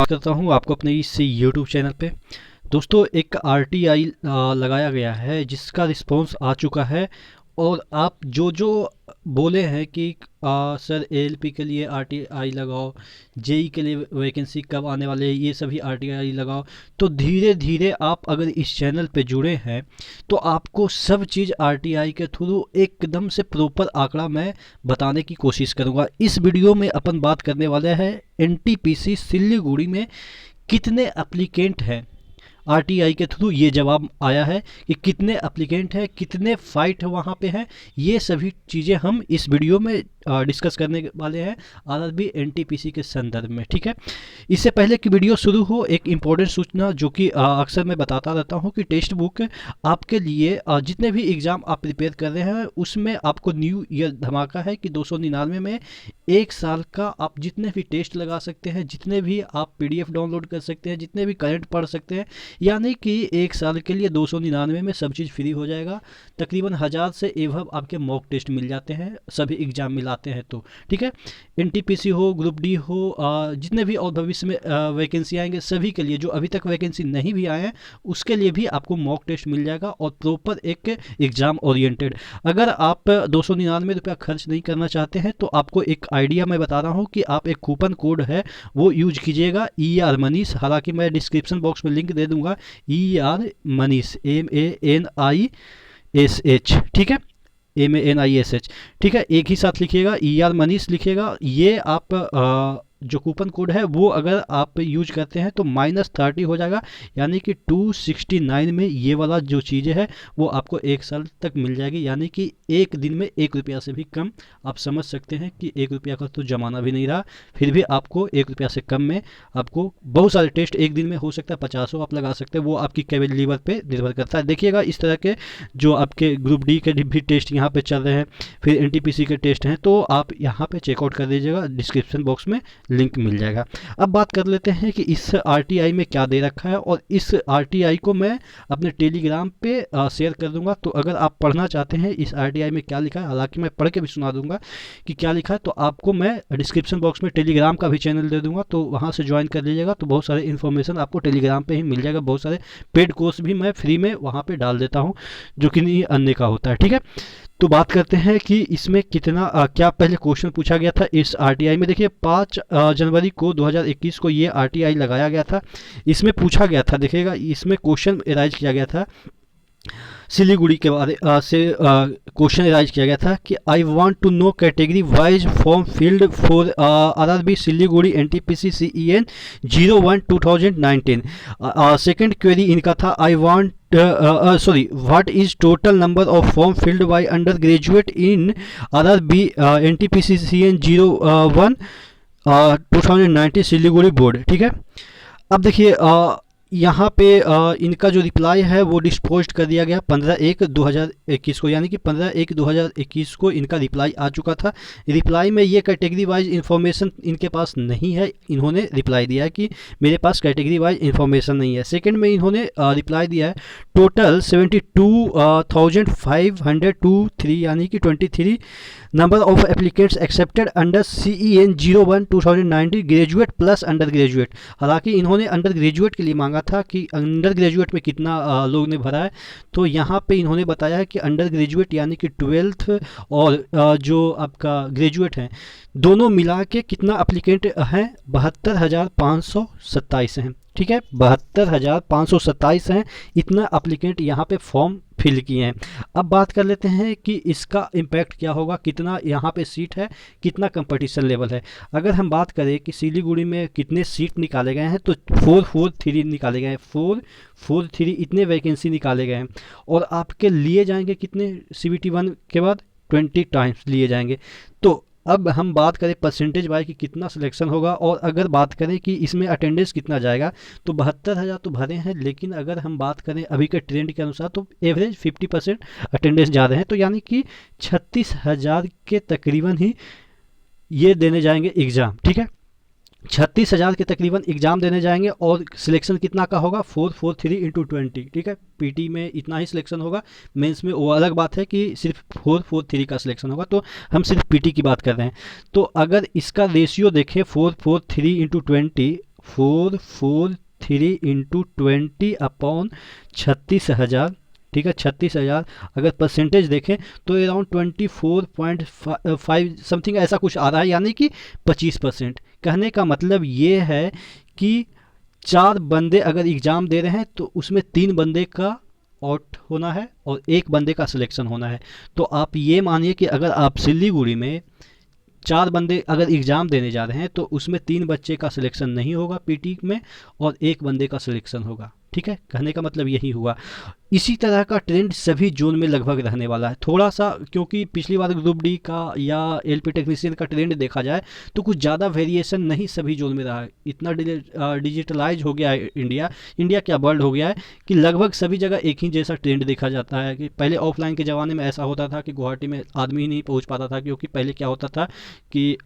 करता हूँ आपको अपने इस YouTube चैनल पे। दोस्तों एक RTI लगाया गया है जिसका रिस्पॉन्स आ चुका है। और आप जो जो बोले हैं कि सर ALP के लिए RTI लगाओ, जेई के लिए वैकेंसी कब आने वाले हैं, ये सभी RTI लगाओ। तो धीरे धीरे आप अगर इस चैनल पे जुड़े हैं तो आपको सब चीज़ RTI के थ्रू एकदम से प्रॉपर आंकड़ा मैं बताने की कोशिश करूँगा। इस वीडियो में अपन बात करने वाले हैं NTPC सिल्लीगुड़ी में कितने एप्लीकेंट हैं। RTI के थ्रू ये जवाब आया है कि कितने एप्लीकेंट हैं, कितने फाइट वहाँ पे हैं। ये सभी चीज़ें हम इस वीडियो में डिस्कस करने वाले हैं RRB NTPC के संदर्भ में, ठीक है। इससे पहले कि वीडियो शुरू हो, एक इम्पोर्टेंट सूचना जो कि अक्सर मैं बताता रहता हूँ कि टेक्स्ट बुक आपके लिए जितने भी एग्ज़ाम आप प्रिपेयर कर रहे हैं उसमें आपको न्यू ईयर धमाका है कि 299 में 1 साल का आप जितने भी टेस्ट लगा सकते हैं, जितने भी आप PDF डाउनलोड कर सकते हैं, जितने भी करंट पढ़ सकते हैं, यानी कि 1 साल के लिए 299 में सब चीज़ फ्री हो जाएगा। तकरीबन 1000 से एवब आपके मॉक टेस्ट मिल जाते हैं सभी एग्जाम मिलाते हैं तो, ठीक है। NTPC हो, ग्रुप डी हो, जितने भी और भविष्य में वैकेंसी आएंगे सभी के लिए, जो अभी तक वैकेंसी नहीं भी आए हैं उसके लिए भी आपको मॉक टेस्ट मिल जाएगा और प्रॉपर एक एग्ज़ाम ओरिएंटेड। अगर आप 299 रुपया खर्च नहीं करना चाहते हैं तो आपको एक आइडिया मैं बता रहा हूँ कि आप एक कूपन कोड है वो यूज कीजिएगा, ER मनीष। हालांकि मैं डिस्क्रिप्शन बॉक्स में लिंक दे दूंगा, ER मनीष, MANISH, ठीक है, MANISH, ठीक है। एक ही साथ लिखिएगा, ER मनीष लिखिएगा। ये आप जो कूपन कोड है वो अगर आप यूज करते हैं तो -30 हो जाएगा, यानी कि 269 में ये वाला जो चीज़ें है वो आपको 1 साल तक मिल जाएगी, यानी कि एक दिन में 1 रुपया से भी कम। आप समझ सकते हैं कि 1 रुपया का तो ज़माना भी नहीं रहा, फिर भी आपको 1 रुपया से कम में आपको बहुत सारे टेस्ट एक दिन में हो सकता है 50 आप लगा सकते हैं, वो आपकी कैपेबिलिटी पे निर्भर करता है। देखिएगा इस तरह के जो आपके ग्रुप डी के भी टेस्ट यहाँ पे चल रहे हैं, फिर NTPC के टेस्ट हैं, तो आप यहाँ पे चेकआउट कर दीजिएगा, डिस्क्रिप्शन बॉक्स में लिंक मिल जाएगा। अब बात कर लेते हैं कि इस RTI में क्या दे रखा है, और इस RTI को मैं अपने टेलीग्राम पे शेयर कर दूंगा। तो अगर आप पढ़ना चाहते हैं इस RTI में क्या लिखा है, हालांकि मैं पढ़ के भी सुना दूंगा कि क्या लिखा है, तो आपको मैं डिस्क्रिप्शन बॉक्स में टेलीग्राम का भी चैनल दे दूंगा, तो वहाँ से ज्वाइन कर लीजिएगा। तो बहुत सारे इन्फॉर्मेशन आपको टेलीग्राम पे ही मिल जाएगा। बहुत सारे पेड कोर्स भी मैं फ्री में वहाँ पे डाल देता हूँ जो कि नहीं अन्य का होता है, ठीक है। तो बात करते हैं कि इसमें कितना क्या पहले क्वेश्चन पूछा गया था इस RTI में। देखिए 5 जनवरी को 2021 को ये RTI लगाया गया था। इसमें पूछा गया था, देखिएगा इसमें क्वेश्चन एराइज किया गया था सिलीगुड़ी के बारे से क्वेश्चन एराइज किया गया था कि I want to know category wise form field for RRB Siliguri NTPC CEN 01 2019। Second query इनका था I want what is total number of form filled by undergraduate in RRB NTPC CN 01 2019 Siliguri board, ठीक है। अब देखिए यहाँ पे इनका जो रिप्लाई है वो डिस्पोज कर दिया गया 15/1/2021 को, यानी कि 15/1/2021 को इनका रिप्लाई आ चुका था। रिप्लाई में ये कैटेगरी वाइज इन्फॉर्मेशन इनके पास नहीं है। इन्होंने रिप्लाई दिया है कि मेरे पास कैटेगरी वाइज इन्फॉर्मेशन नहीं है। सेकंड में इन्होंने रिप्लाई दिया है टोटल 72,523, यानी कि 23 number of applicants accepted under CEN 01 2019 graduate plus under graduate. हालांकि इन्होंने अंडर ग्रेजुएट के लिए मांगा था कि अंडर ग्रेजुएट में कितना लोग ने भरा है, तो यहाँ पे इन्होंने बताया है कि अंडर ग्रेजुएट यानी कि 12th और जो आपका ग्रेजुएट हैं दोनों मिला के कितना एप्लीकेंट हैं, 72,527 हैं, ठीक है। 72,527 हैं, इतना एप्लीकेंट यहाँ पे फॉर्म फिल किए हैं। अब बात कर लेते हैं कि इसका इम्पैक्ट क्या होगा, कितना यहाँ पे सीट है, कितना कंपटीशन लेवल है। अगर हम बात करें कि सिलीगुड़ी में कितने सीट निकाले गए हैं तो 443 निकाले गए हैं, 443 इतने वैकेंसी निकाले गए हैं। और आपके लिए जाएंगे कितने CBT 1 के बाद 20 टाइम्स लिए जाएंगे। तो अब हम बात करें परसेंटेज वाइज कि कितना सिलेक्शन होगा, और अगर बात करें कि इसमें अटेंडेंस कितना जाएगा तो 72,000 तो भरे हैं, लेकिन अगर हम बात करें अभी के ट्रेंड के अनुसार तो एवरेज 50% अटेंडेंस जा रहे हैं, तो यानी कि 36,000 के तकरीबन ही ये देने जाएंगे एग्ज़ाम, ठीक है। 36,000 के तकरीबन एग्जाम देने जाएंगे, और सिलेक्शन कितना का होगा 443 × 20, ठीक है। PT में इतना ही सिलेक्शन होगा, मेंस में वो अलग बात है कि सिर्फ 443 का सिलेक्शन होगा, तो हम सिर्फ PT की बात कर रहे हैं। तो अगर इसका रेशियो देखें 443 × 20, 443 इंटू 20/36,000, ठीक है 36,000। अगर परसेंटेज देखें तो अराउंड 24.5 समथिंग ऐसा कुछ आ रहा है, यानी कि 25%। कहने का मतलब ये है कि 4 बंदे अगर एग्ज़ाम दे रहे हैं तो उसमें 3 बंदे का आउट होना है और 1 बंदे का सिलेक्शन होना है। तो आप ये मानिए कि अगर आप सिलीगुड़ी में 4 बंदे अगर एग्ज़ाम देने जा रहे हैं तो उसमें 3 बच्चे का सिलेक्शन नहीं होगा पीटी में और 1 बंदे का सिलेक्शन होगा, ठीक है। कहने का मतलब यही हुआ। इसी तरह का ट्रेंड सभी जोन में लगभग रहने वाला है। थोड़ा सा क्योंकि पिछली बार ग्रुप डी का या एलपी टेक्नीशियन का ट्रेंड देखा जाए तो कुछ ज़्यादा वेरिएशन नहीं सभी जोन में रहा है। इतना डिजिटलाइज हो गया है इंडिया, इंडिया क्या वर्ल्ड हो गया है कि लगभग सभी जगह एक ही जैसा ट्रेंड देखा जाता है। कि पहले ऑफलाइन के ज़माने में ऐसा होता था कि गुवाहाटी में आदमी ही नहीं पहुँच पाता था, क्योंकि पहले क्या होता था कि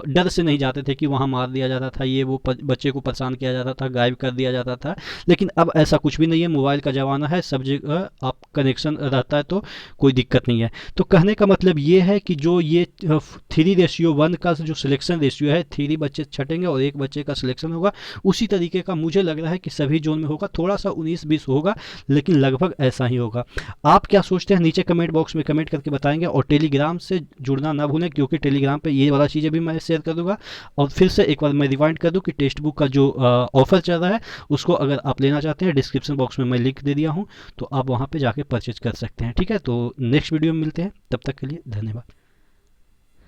डर से नहीं जाते थे कि वहाँ मार दिया जाता था, ये वो बच्चे को परेशान किया जाता था, गायब कर दिया जाता था। लेकिन अब ऐसा कुछ भी नहीं है, मोबाइल का ज़माना है, सब जगह आप कनेक्शन रहता है तो कोई दिक्कत नहीं है। तो कहने का मतलब ये है कि जो ये 3:1 का जो सिलेक्शन रेशियो है, 3 बच्चे छटेंगे और 1 बच्चे का सिलेक्शन होगा, उसी तरीके का मुझे लग रहा है कि सभी जोन में होगा। थोड़ा सा 19-20 होगा लेकिन लगभग ऐसा ही होगा। आप क्या सोचते हैं नीचे कमेंट बॉक्स में कमेंट करके बताएंगे, और टेलीग्राम से जुड़ना ना भूलें क्योंकि टेलीग्राम पे ये वाला चीज़ें भी मैं शेयर कर दूंगा। और फिर से एक बार मैं रिवाइंड कर दूं कि टेक्स्ट बुक का जो ऑफर चल रहा है उसको अगर आप लेना चाहते हैं डिस्क्रिप्शन बॉक्स में मैं लिंक दे दिया हूँ, तो आप वहाँ पे जाके परचेज कर सकते हैं, ठीक है। तो नेक्स्ट वीडियो में मिलते हैं, तब तक के लिए धन्यवाद।